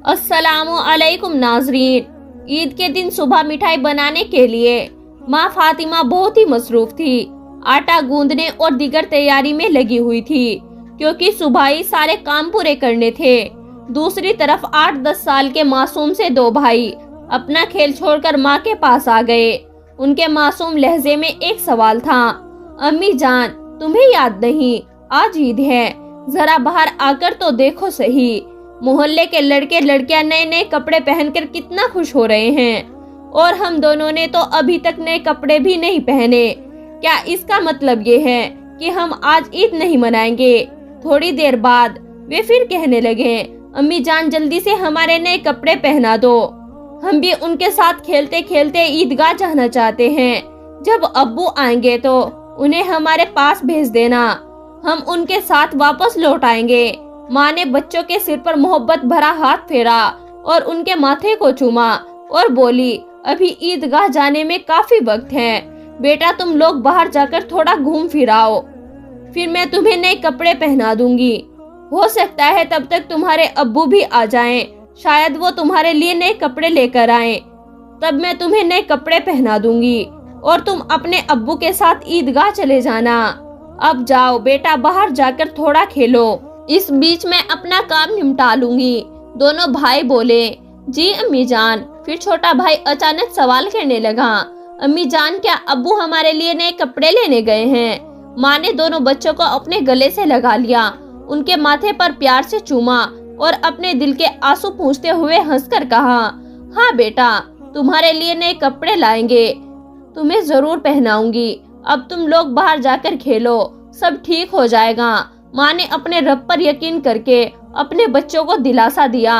अस्सलाम वालेकुम नाजरीन। ईद के दिन सुबह मिठाई बनाने के लिए माँ फातिमा बहुत ही मसरूफ थी। आटा गूंदने और दीगर तैयारी में लगी हुई थी क्योंकि सुबह ही सारे काम पूरे करने थे। दूसरी तरफ 8-10 साल के मासूम से दो भाई अपना खेल छोड़कर माँ के पास आ गए। उनके मासूम लहजे में एक सवाल था, अम्मी जान तुम्हें याद नहीं आज ईद है, जरा बाहर आकर तो देखो सही। मोहल्ले के लड़के लड़कियां नए नए कपड़े पहनकर कितना खुश हो रहे हैं और हम दोनों ने तो अभी तक नए कपड़े भी नहीं पहने। क्या इसका मतलब ये है कि हम आज ईद नहीं मनाएंगे? थोड़ी देर बाद वे फिर कहने लगे, अम्मी जान जल्दी से हमारे नए कपड़े पहना दो, हम भी उनके साथ खेलते खेलते ईदगाह जाना चाहते हैं। जब अब्बू आएंगे तो उन्हें हमारे पास भेज देना, हम उनके साथ वापस लौट आएंगे। माँ ने बच्चों के सिर पर मोहब्बत भरा हाथ फेरा और उनके माथे को चूमा और बोली, अभी ईदगाह जाने में काफी वक्त है, बेटा तुम लोग बाहर जाकर थोड़ा घूम फिर आओ, फिर मैं तुम्हें नए कपड़े पहना दूंगी। हो सकता है तब तक तुम्हारे अब्बू भी आ जाएं, शायद वो तुम्हारे लिए नए कपड़े लेकर आएं, तब मैं तुम्हें नए कपड़े पहना दूंगी और तुम अपने अब्बू के साथ ईदगाह चले जाना। अब जाओ बेटा बाहर जाकर थोड़ा खेलो, इस बीच मैं अपना काम निपटा लूंगी। दोनों भाई बोले, जी अम्मी जान। फिर छोटा भाई अचानक सवाल करने लगा, अम्मी जान क्या अब्बू हमारे लिए नए कपड़े लेने गए हैं? माँ ने दोनों बच्चों को अपने गले से लगा लिया, उनके माथे पर प्यार से चूमा और अपने दिल के आंसू पूंछते हुए हंसकर कहा, हाँ बेटा तुम्हारे लिए नए कपड़े लाएंगे, तुम्हें जरूर पहनाऊंगी। अब तुम लोग बाहर जाकर खेलो, सब ठीक हो जाएगा। माँ ने अपने रब पर यकीन करके अपने बच्चों को दिलासा दिया।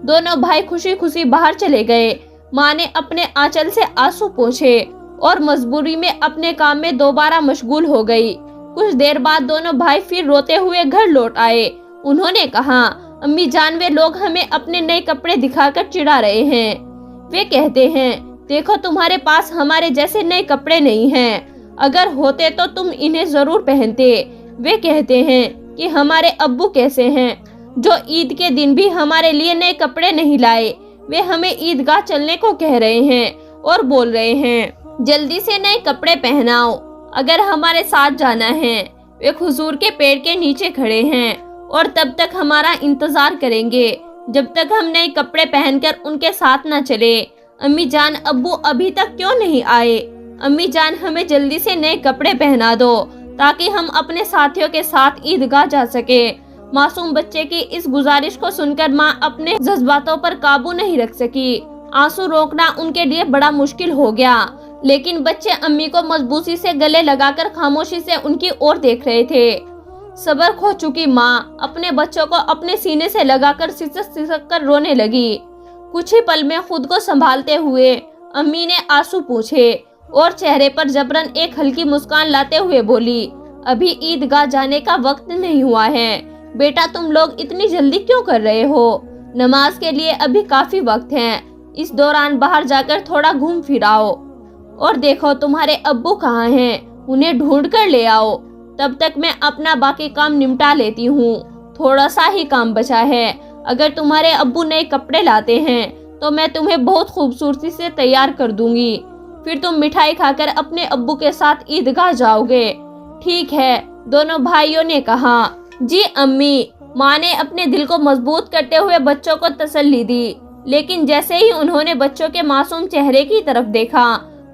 दोनों भाई खुशी खुशी बाहर चले गए। माँ ने अपने आंचल से आंसू पोंछे और मजबूरी में अपने काम में दोबारा मशगूल हो गई। कुछ देर बाद दोनों भाई फिर रोते हुए घर लौट आए। उन्होंने कहा, अम्मी जान वे लोग हमें अपने नए कपड़े दिखाकर चिढ़ा रहे हैं। वे कहते हैं, देखो तुम्हारे पास हमारे जैसे नए कपड़े नहीं हैं, अगर होते तो तुम इन्हें जरूर पहनते। वे कहते हैं कि हमारे अब्बू कैसे हैं जो ईद के दिन भी हमारे लिए नए कपड़े नहीं लाए। वे हमें ईदगाह चलने को कह रहे हैं और बोल रहे हैं, जल्दी से नए कपड़े पहनाओ अगर हमारे साथ जाना है। वे खजूर के पेड़ के नीचे खड़े हैं और तब तक हमारा इंतजार करेंगे जब तक हम नए कपड़े पहनकर उनके साथ न चले। अम्मी जान अब्बू अभी तक क्यों नहीं आए? अम्मी जान हमें जल्दी से नए कपड़े पहना दो ताकि हम अपने साथियों के साथ ईदगाह जा सके। मासूम बच्चे की इस गुजारिश को सुनकर माँ अपने जज्बातों पर काबू नहीं रख सकी। आंसू रोकना उनके लिए बड़ा मुश्किल हो गया, लेकिन बच्चे अम्मी को मजबूती से गले लगाकर खामोशी से उनकी ओर देख रहे थे। सब्र खो चुकी माँ अपने बच्चों को अपने सीने से लगाकर सिसक सिसक कर रोने लगी। कुछ ही पल में खुद को संभालते हुए अम्मी ने आंसू पूछे और चेहरे पर जबरन एक हल्की मुस्कान लाते हुए बोली, अभी ईदगाह जाने का वक्त नहीं हुआ है, बेटा तुम लोग इतनी जल्दी क्यों कर रहे हो? नमाज के लिए अभी काफी वक्त है, इस दौरान बाहर जाकर थोड़ा घूम फिर आओ और देखो तुम्हारे अब्बू कहाँ हैं, उन्हें ढूंढ कर ले आओ। तब तक मैं अपना बाकी काम निपटा लेती हूँ, थोड़ा सा ही काम बचा है। अगर तुम्हारे अब्बू नए कपड़े लाते हैं तो मैं तुम्हें बहुत खूबसूरती से तैयार कर दूंगी, फिर तुम मिठाई खाकर अपने अब्बू के साथ ईदगाह जाओगे। ठीक है, दोनों भाइयों ने कहा। जी अम्मी। माँ ने अपने दिल को मजबूत करते हुए बच्चों को तसल्ली दी, लेकिन जैसे ही उन्होंने बच्चों के मासूम चेहरे की तरफ देखा,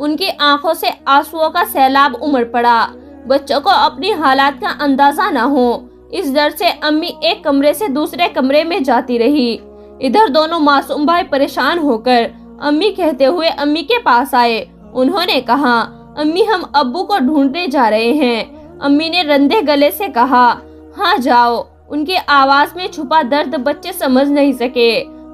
उनकी आंखों से आंसुओं का सैलाब उमड़ पड़ा। बच्चों को अपनी हालात का अंदाजा न हो, इस डर से अम्मी एक कमरे से दूसरे कमरे में जाती रही। इधर दोनों मासूम भाई परेशान होकर अम्मी कहते हुए अम्मी के पास आए। उन्होंने कहा, अम्मी हम अब्बू को ढूंढने जा रहे हैं। अम्मी ने रंधे गले से कहा, हाँ जाओ। उनकी आवाज में छुपा दर्द बच्चे समझ नहीं सके।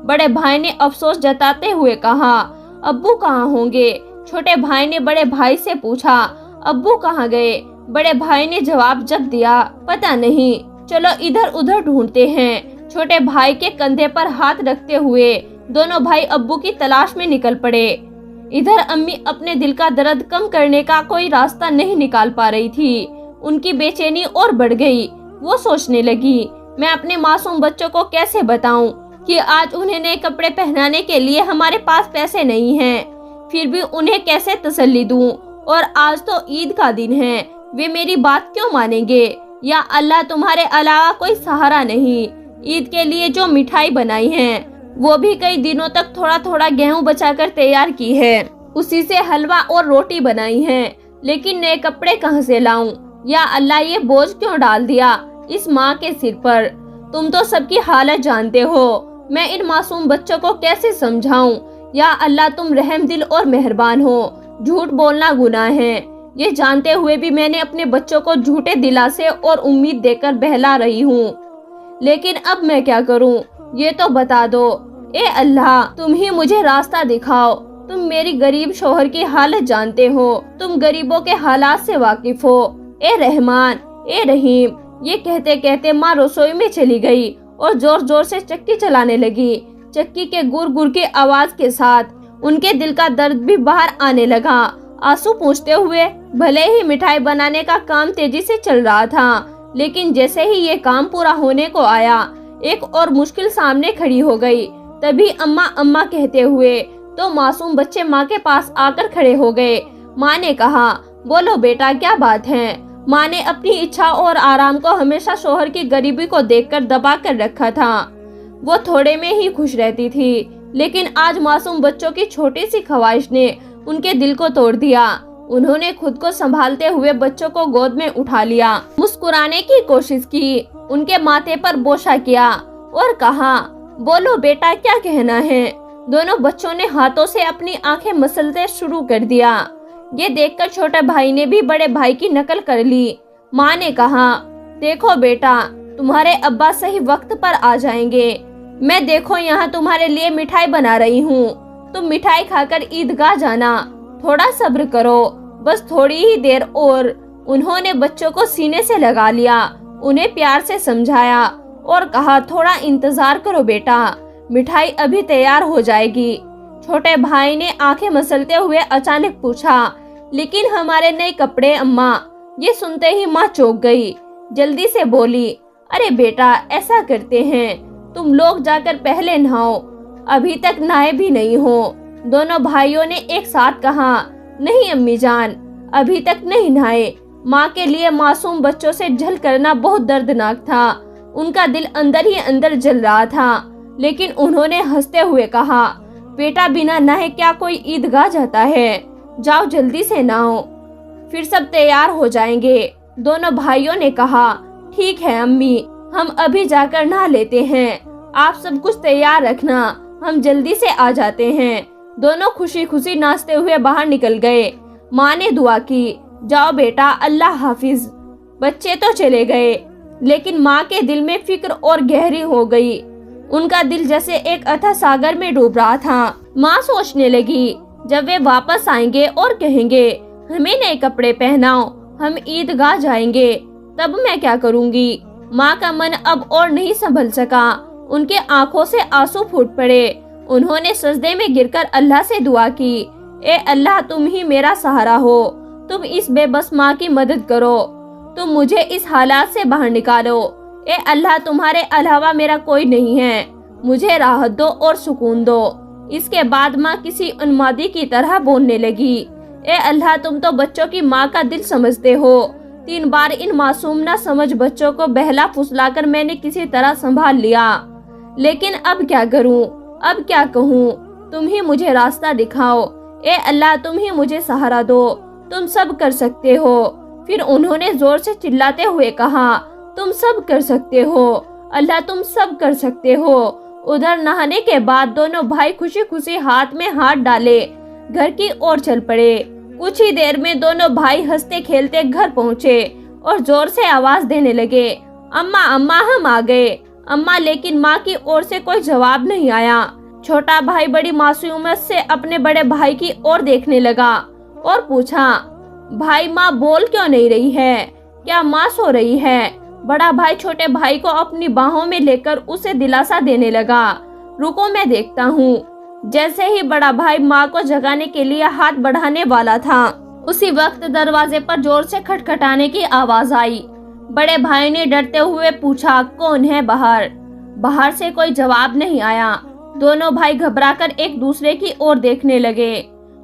बड़े भाई ने अफसोस जताते हुए कहा, अब्बू कहाँ होंगे? छोटे भाई ने बड़े भाई से पूछा, अब्बू कहाँ गए? बड़े भाई ने जवाब जब दिया, पता नहीं, चलो इधर उधर ढूंढते हैं। छोटे भाई के कंधे पर हाथ रखते हुए दोनों भाई अब्बू की तलाश में निकल पड़े। इधर अम्मी अपने दिल का दर्द कम करने का कोई रास्ता नहीं निकाल पा रही थी। उनकी बेचैनी और बढ़ गई। वो सोचने लगी, मैं अपने मासूम बच्चों को कैसे बताऊं कि आज उन्हें नए कपड़े पहनाने के लिए हमारे पास पैसे नहीं हैं, फिर भी उन्हें कैसे तसल्ली दूं? और आज तो ईद का दिन है, वे मेरी बात क्यों मानेंगे? या अल्लाह, तुम्हारे अलावा कोई सहारा नहीं। ईद के लिए जो मिठाई बनाई है वो भी कई दिनों तक थोड़ा थोड़ा गेहूं बचाकर तैयार की है, उसी से हलवा और रोटी बनाई है, लेकिन नए कपड़े कहां से लाऊं? या अल्लाह, ये बोझ क्यों डाल दिया इस माँ के सिर पर? तुम तो सबकी हालत जानते हो, मैं इन मासूम बच्चों को कैसे समझाऊं? या अल्लाह, तुम रहम दिल और मेहरबान हो। झूठ बोलना गुनाह है, ये जानते हुए भी मैंने अपने बच्चों को झूठे दिलासे और उम्मीद देकर बहला रही हूँ, लेकिन अब मैं क्या करूँ? ये तो बता दो। ए अल्लाह, तुम ही मुझे रास्ता दिखाओ। तुम मेरी गरीब शोहर की हालत जानते हो, तुम गरीबों के हालात से वाकिफ हो। ए रहमान, ए रहीम। ये कहते कहते माँ रसोई में चली गई और जोर जोर से चक्की चलाने लगी। चक्की के गुर गुर की आवाज के साथ उनके दिल का दर्द भी बाहर आने लगा। आंसू पोंछते हुए, भले ही मिठाई बनाने का काम तेजी से चल रहा था, लेकिन जैसे ही ये काम पूरा होने को आया, एक और मुश्किल सामने खड़ी हो गई। तभी अम्मा अम्मा कहते हुए तो मासूम बच्चे माँ के पास आकर खड़े हो गए। माँ ने कहा, बोलो बेटा, क्या बात है? माँ ने अपनी इच्छा और आराम को हमेशा शोहर की गरीबी को देखकर दबा कर रखा था। वो थोड़े में ही खुश रहती थी, लेकिन आज मासूम बच्चों की छोटी सी ख्वाहिश ने उनके दिल को तोड़ दिया। उन्होंने खुद को संभालते हुए बच्चों को गोद में उठा लिया, मुस्कुराने की कोशिश की, उनके माथे पर बोसा किया और कहा, बोलो बेटा, क्या कहना है? दोनों बच्चों ने हाथों से अपनी आंखें मसलते शुरू कर दिया। ये देखकर छोटे भाई ने भी बड़े भाई की नकल कर ली। माँ ने कहा, देखो बेटा, तुम्हारे अब्बा सही वक्त पर आ जाएंगे। मैं देखो यहाँ तुम्हारे लिए मिठाई बना रही हूँ, तुम मिठाई खाकर ईदगाह जाना। थोड़ा सब्र करो, बस थोड़ी ही देर और। उन्होंने बच्चों को सीने से लगा लिया, उन्हें प्यार से समझाया और कहा, थोड़ा इंतजार करो बेटा, मिठाई अभी तैयार हो जाएगी। छोटे भाई ने आंखें मसलते हुए अचानक पूछा, लेकिन हमारे नए कपड़े अम्मा? ये सुनते ही माँ चौंक गई, जल्दी से बोली, अरे बेटा, ऐसा करते हैं, तुम लोग जाकर पहले नहाओ, अभी तक नहाए भी नहीं हो। दोनों भाइयों ने एक साथ कहा, नहीं अम्मी जान, अभी तक नहीं नहाए। माँ के लिए मासूम बच्चों से झल करना बहुत दर्दनाक था। उनका दिल अंदर ही अंदर जल रहा था, लेकिन उन्होंने हंसते हुए कहा, बेटा, बिना नहाए क्या कोई ईदगाह जाता है? जाओ जल्दी से नहाओ, फिर सब तैयार हो जाएंगे। दोनों भाइयों ने कहा, ठीक है अम्मी, हम अभी जाकर नहा लेते हैं, आप सब कुछ तैयार रखना, हम जल्दी से आ जाते हैं। दोनों खुशी खुशी नाचते हुए बाहर निकल गए। माँ ने दुआ की, जाओ बेटा, अल्लाह हाफिज। बच्चे तो चले गए, लेकिन माँ के दिल में फिक्र और गहरी हो गई। उनका दिल जैसे एक अथाह सागर में डूब रहा था। माँ सोचने लगी, जब वे वापस आएंगे और कहेंगे, हमें नए कपड़े पहनाओ, हम ईदगाह जाएंगे, तब मैं क्या करूंगी? माँ का मन अब और नहीं संभल सका, उनके आंखों से आंसू फूट पड़े। उन्होंने सजदे में गिरकर अल्लाह से दुआ की, ए अल्लाह, तुम ही मेरा सहारा हो, तुम इस बेबस माँ की मदद करो, तुम मुझे इस हालात से बाहर निकालो। ए अल्लाह, तुम्हारे अलावा मेरा कोई नहीं है, मुझे राहत दो और सुकून दो। इसके बाद माँ किसी उन्मादी की तरह बोलने लगी, ए अल्लाह, तुम तो बच्चों की माँ का दिल समझते हो। 3 बार इन मासूम ना समझ बच्चों को बहला फुसलाकर मैंने किसी तरह संभाल लिया, लेकिन अब क्या करूं? अब क्या कहूं? तुम ही मुझे रास्ता दिखाओ। ए अल्लाह, तुम ही मुझे सहारा दो, तुम सब कर सकते हो। फिर उन्होंने जोर से चिल्लाते हुए कहा, तुम सब कर सकते हो अल्लाह, तुम सब कर सकते हो। उधर नहाने के बाद दोनों भाई खुशी खुशी हाथ में हाथ डाले घर की ओर चल पड़े। कुछ ही देर में दोनों भाई हंसते खेलते घर पहुँचे और जोर से आवाज देने लगे, अम्मा अम्मा, हम आ गए। अम्मा, लेकिन माँ की ओर से कोई जवाब नहीं आया। छोटा भाई बड़ी मासूमियत से अपने बड़े भाई की ओर देखने लगा और पूछा, भाई, माँ बोल क्यों नहीं रही है? क्या माँ सो रही है? बड़ा भाई छोटे भाई को अपनी बाहों में लेकर उसे दिलासा देने लगा, रुको मैं देखता हूँ। जैसे ही बड़ा भाई माँ को जगाने के लिए हाथ बढ़ाने वाला था, उसी वक्त दरवाजे पर जोर से खटखटाने की आवाज आई। बड़े भाई ने डरते हुए पूछा, कौन है बाहर? बाहर से कोई जवाब नहीं आया। दोनों भाई घबराकर एक दूसरे की ओर देखने लगे।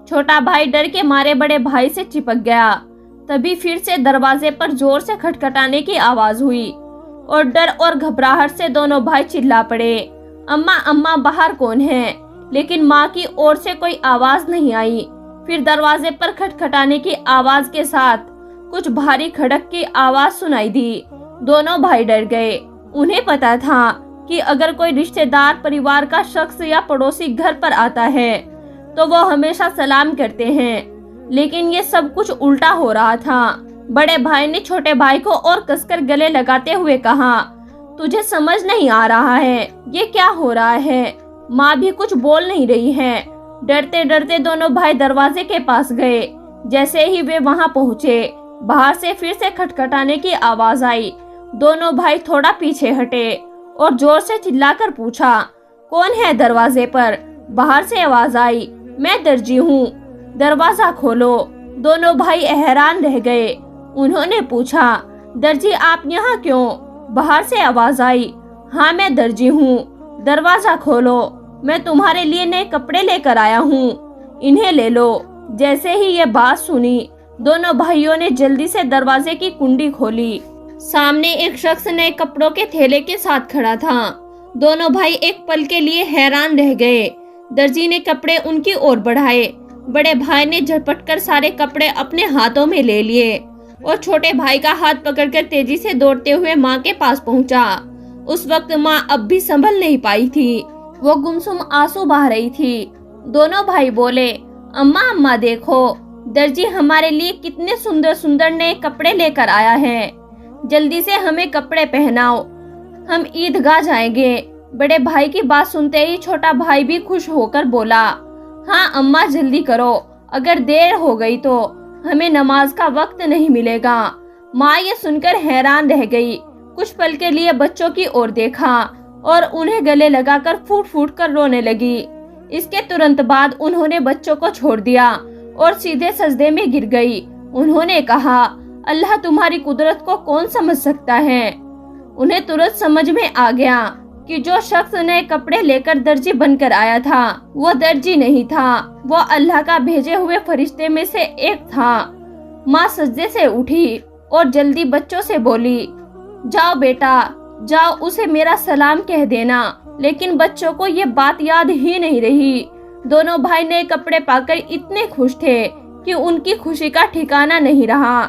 छोटा भाई डर के मारे बड़े भाई से चिपक गया। तभी फिर से दरवाजे पर जोर से खटखटाने की आवाज हुई और डर और घबराहट से दोनों भाई चिल्ला पड़े, अम्मा अम्मा बाहर कौन है? लेकिन माँ की ओर से कोई आवाज नहीं आई। फिर दरवाजे पर खटखटाने की आवाज के साथ कुछ भारी खड़क की आवाज सुनाई दी। दोनों भाई डर गए। उन्हें पता था कि अगर कोई रिश्तेदार, परिवार का शख्स या पड़ोसी घर पर आता है तो वो हमेशा सलाम करते हैं, लेकिन ये सब कुछ उल्टा हो रहा था। बड़े भाई ने छोटे भाई को और कसकर गले लगाते हुए कहा, तुझे समझ नहीं आ रहा है ये क्या हो रहा है? माँ भी कुछ बोल नहीं रही है। डरते डरते दोनों भाई दरवाजे के पास गए। जैसे ही वे वहां पहुंचे, बाहर से फिर से खटखटाने की आवाज आई। दोनों भाई थोड़ा पीछे हटे और जोर से चिल्लाकर पूछा, कौन है दरवाजे पर? बाहर से आवाज आई, मैं दर्जी हूँ, दरवाजा खोलो। दोनों भाई हैरान रह गए। उन्होंने पूछा, दर्जी आप यहाँ क्यों? बाहर से आवाज आई, हाँ मैं दर्जी हूँ, दरवाजा खोलो, मैं तुम्हारे लिए नए कपड़े लेकर आया हूँ, इन्हें ले लो। जैसे ही ये बात सुनी, दोनों भाइयों ने जल्दी से दरवाजे की कुंडी खोली। सामने एक शख्स नए कपड़ों के थैले के साथ खड़ा था। दोनों भाई एक पल के लिए हैरान रह गए। दर्जी ने कपड़े उनकी ओर बढ़ाए। बड़े भाई ने झपट कर सारे कपड़े अपने हाथों में ले लिए और छोटे भाई का हाथ पकड़कर तेजी से दौड़ते हुए माँ के पास पहुँचा। उस वक्त माँ अब भी संभल नहीं पाई थी। वो गुमसुम आंसू बहा रही थी। दोनों भाई बोले, अम्मा अम्मा देखो, दर्जी हमारे लिए कितने सुंदर सुंदर नए कपड़े लेकर आया है, जल्दी से हमें कपड़े पहनाओ, हम ईदगाह जाएंगे। बड़े भाई की बात सुनते ही छोटा भाई भी खुश होकर बोला, हाँ अम्मा जल्दी करो, अगर देर हो गई तो हमें नमाज का वक्त नहीं मिलेगा। माँ ये सुनकर हैरान रह गई। कुछ पल के लिए बच्चों की ओर देखा और उन्हें गले लगाकर फूट फूट कर रोने लगी। इसके तुरंत बाद उन्होंने बच्चों को छोड़ दिया और सीधे सजदे में गिर गई। उन्होंने कहा, अल्लाह तुम्हारी कुदरत को कौन समझ सकता है? उन्हें तुरंत समझ में आ गया कि जो शख्स नए कपड़े लेकर दर्जी बनकर आया था वो दर्जी नहीं था, वो अल्लाह का भेजे हुए फरिश्ते में से एक था। माँ सजदे से उठी और जल्दी बच्चों से बोली, जाओ बेटा जाओ, उसे मेरा सलाम कह देना। लेकिन बच्चों को ये बात याद ही नहीं रही। दोनों भाई नए कपड़े पाकर इतने खुश थे कि उनकी खुशी का ठिकाना नहीं रहा।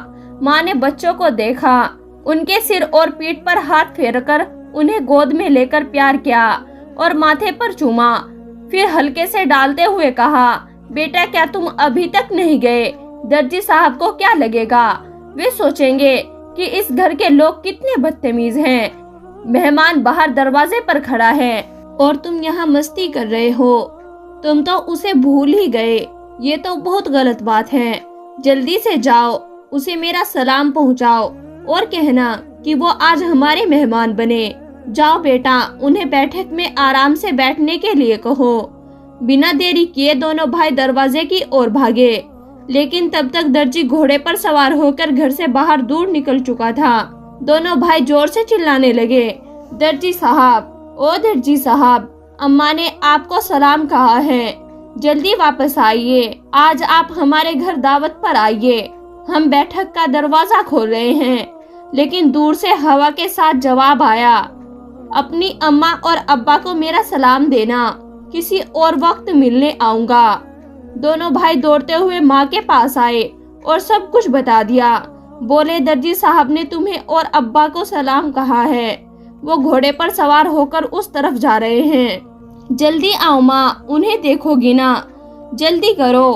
माँ ने बच्चों को देखा, उनके सिर और पीठ पर हाथ फेरकर उन्हें गोद में लेकर प्यार किया और माथे पर चूमा। फिर हल्के से डालते हुए कहा, बेटा क्या तुम अभी तक नहीं गए? दर्जी साहब को क्या लगेगा? वे सोचेंगे कि इस घर के लोग कितने बदतमीज हैं। मेहमान बाहर दरवाजे पर खड़ा है और तुम यहाँ मस्ती कर रहे हो। तुम तो उसे भूल ही गए। ये तो बहुत गलत बात है। जल्दी से जाओ, उसे मेरा सलाम पहुँचाओ और कहना कि वो आज हमारे मेहमान बने। जाओ बेटा, उन्हें बैठक में आराम से बैठने के लिए कहो। बिना देरी किए दोनों भाई दरवाजे की ओर भागे, लेकिन तब तक दर्जी घोड़े पर सवार होकर घर से बाहर दूर निकल चुका था। दोनों भाई जोर से चिल्लाने लगे, दर्जी साहब, ओ दर्जी साहब, अम्मा ने आपको सलाम कहा है, जल्दी वापस आइए। आज आप हमारे घर दावत पर आइए। हम बैठक का दरवाजा खोल रहे हैं। लेकिन दूर से हवा के साथ जवाब आया, अपनी अम्मा और अब्बा को मेरा सलाम देना, किसी और वक्त मिलने आऊंगा। दोनों भाई दौड़ते हुए माँ के पास आए और सब कुछ बता दिया। बोले, दर्जी साहब ने तुम्हें और अब्बा को सलाम कहा है। वो घोड़े पर सवार होकर उस तरफ जा रहे हैं। जल्दी आओ माँ, उन्हें देखोगी ना? जल्दी करो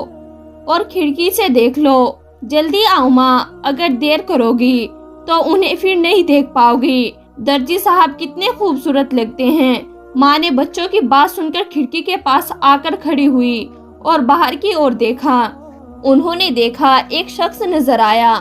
और खिड़की से देख लो। जल्दी आओ माँ, अगर देर करोगी तो उन्हें फिर नहीं देख पाओगी। दर्जी साहब कितने खूबसूरत लगते हैं। माँ ने बच्चों की बात सुनकर खिड़की के पास आकर खड़ी हुई और बाहर की ओर देखा। उन्होंने देखा एक शख्स नजर आया।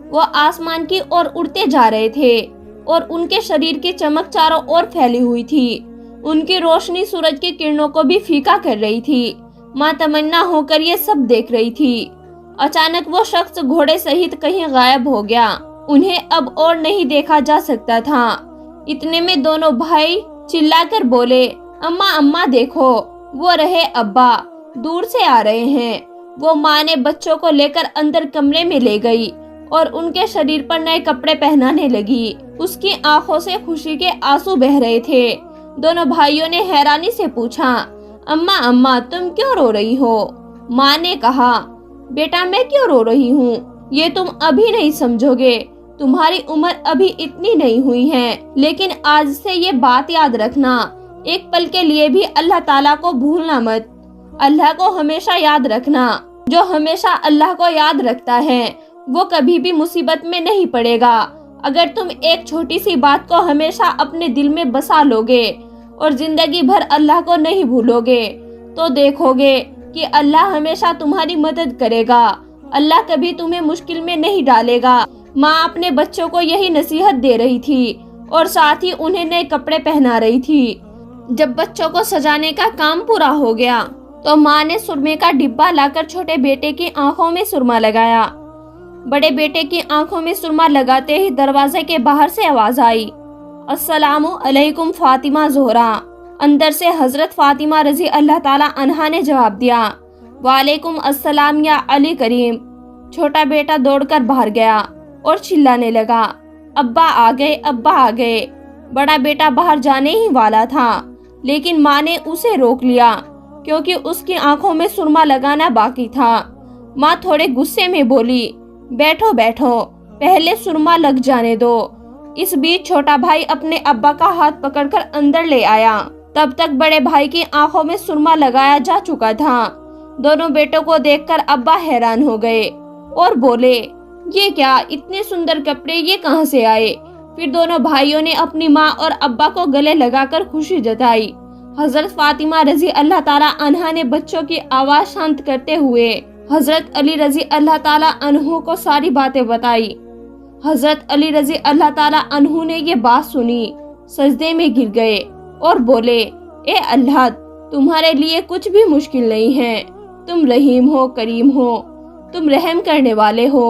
वो आसमान की ओर उड़ते जा रहे थे और उनके शरीर की चमक चारों ओर फैली हुई थी। उनकी रोशनी सूरज की किरणों को भी फीका कर रही थी। माँ तमन्ना होकर ये सब देख रही थी। अचानक वो शख्स घोड़े सहित कहीं गायब हो गया। उन्हें अब और नहीं देखा जा सकता था। इतने में दोनों भाई चिल्ला कर बोले, अम्मा अम्मा देखो, वो रहे अब्बा, दूर से आ रहे हैं। वो माँ ने बच्चों को लेकर अंदर कमरे में ले गई और उनके शरीर पर नए कपड़े पहनाने लगी। उसकी आंखों से खुशी के आंसू बह रहे थे। दोनों भाइयों ने हैरानी से पूछा, अम्मा अम्मा तुम क्यों रो रही हो? माँ ने कहा, बेटा मैं क्यों रो रही हूँ, ये तुम अभी नहीं समझोगे, तुम्हारी उम्र अभी इतनी नहीं हुई है, लेकिन आज से ये बात याद रखना, एक पल के लिए भी अल्लाह ताला को भूलना मत। अल्लाह को हमेशा याद रखना। जो हमेशा अल्लाह को याद रखता है वो कभी भी मुसीबत में नहीं पड़ेगा। अगर तुम एक छोटी सी बात को हमेशा अपने दिल में बसा लोगे और जिंदगी भर अल्लाह को नहीं भूलोगे तो देखोगे कि अल्लाह हमेशा तुम्हारी मदद करेगा। अल्लाह कभी तुम्हें मुश्किल में नहीं डालेगा। माँ अपने बच्चों को यही नसीहत दे रही थी और साथ ही उन्हें नए कपड़े पहना रही थी। जब बच्चों को सजाने का काम पूरा हो गया तो माँ ने सुरमे का डिब्बा लाकर छोटे बेटे की आंखों में सुरमा लगाया। बड़े बेटे की आंखों में सुरमा लगाते ही दरवाजे के बाहर से आवाज आई, अस्सलामु अलैकुम फातिमा ज़ोहरा। अंदर से हजरत फातिमा रजी अल्लाह ताला अन्हा ने जवाब दिया, वालेकुम अस्सलाम या अली करीम। छोटा बेटा दौड़कर बाहर गया और चिल्लाने लगा, अब्बा आ गए, अब्बा आ गए। बड़ा बेटा बाहर जाने ही वाला था लेकिन माँ ने उसे रोक लिया क्योंकि उसकी आंखों में सुरमा लगाना बाकी था। माँ थोड़े गुस्से में बोली, बैठो बैठो, पहले सुरमा लग जाने दो। इस बीच छोटा भाई अपने अब्बा का हाथ पकड़कर अंदर ले आया। तब तक बड़े भाई की आंखों में सुरमा लगाया जा चुका था। दोनों बेटों को देखकर अब्बा हैरान हो गए और बोले, ये क्या, इतने सुंदर कपड़े ये कहाँ से आए? फिर दोनों भाइयों ने अपनी माँ और अब्बा को गले लगाकर खुशी जताई। हजरत फातिमा रजी अल्लाह ताला अन्हा ने बच्चों की आवाज शांत करते हुए हजरत अली रजी अल्लाह ताला अन्हु को सारी बातें बताई। हजरत अली रजी अल्लाह ताला अन्हु ने ये बात सुनी, सजदे में गिर गए और बोले, ए अल्लाह, तुम्हारे लिए कुछ भी मुश्किल नहीं है। तुम रहीम हो, करीम हो, तुम रहम करने वाले हो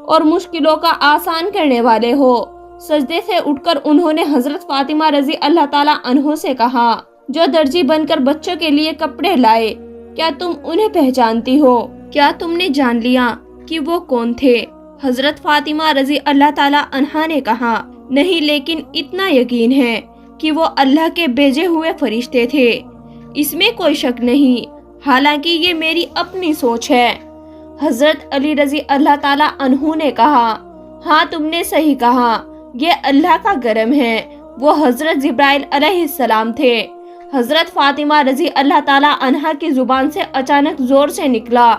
और मुश्किलों का आसान करने वाले हो। सजदे से उठकर उन्होंने हजरत फातिमा रजी अल्लाह ताला अन्हु से कहा, जो दर्जी बनकर बच्चों के लिए कपड़े लाए, क्या तुम उन्हें पहचानती हो? क्या तुमने जान लिया कि वो कौन थे? हजरत फातिमा रजी अल्लाह ताला अन्हा ने कहा, नहीं, लेकिन इतना यकीन है कि वो अल्लाह के भेजे हुए फरिश्ते थे, इसमें कोई शक नहीं, हालांकि ये मेरी अपनी सोच है। हजरत अली रजी अल्लाह ताला अन्हु ने कहा, हाँ तुमने सही कहा, ये अल्लाह का करम है। वो हजरत जिब्राइल अलैहिस्सलाम थे। हजरत फातिमा रजी अल्लाह ताला अन्हा की जुबान से अचानक जोर से निकला,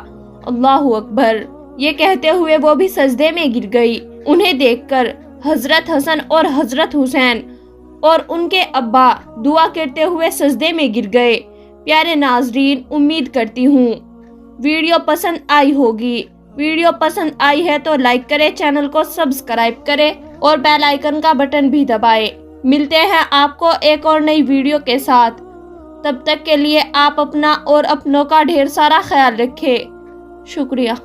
अल्लाहु अकबर। ये कहते हुए वो भी सजदे में गिर गई। उन्हें देखकर हजरत हसन और हजरत हुसैन और उनके अब्बा दुआ करते हुए सजदे में गिर गए। प्यारे नाजरीन, उम्मीद करती हूँ वीडियो पसंद आई होगी। वीडियो पसंद आई है तो लाइक करें, चैनल को सब्सक्राइब करें और बेल आइकन का बटन भी दबाएं। मिलते हैं आपको एक और नई वीडियो के साथ। तब तक के लिए आप अपना और अपनों का ढेर सारा ख्याल रखें। शुक्रिया।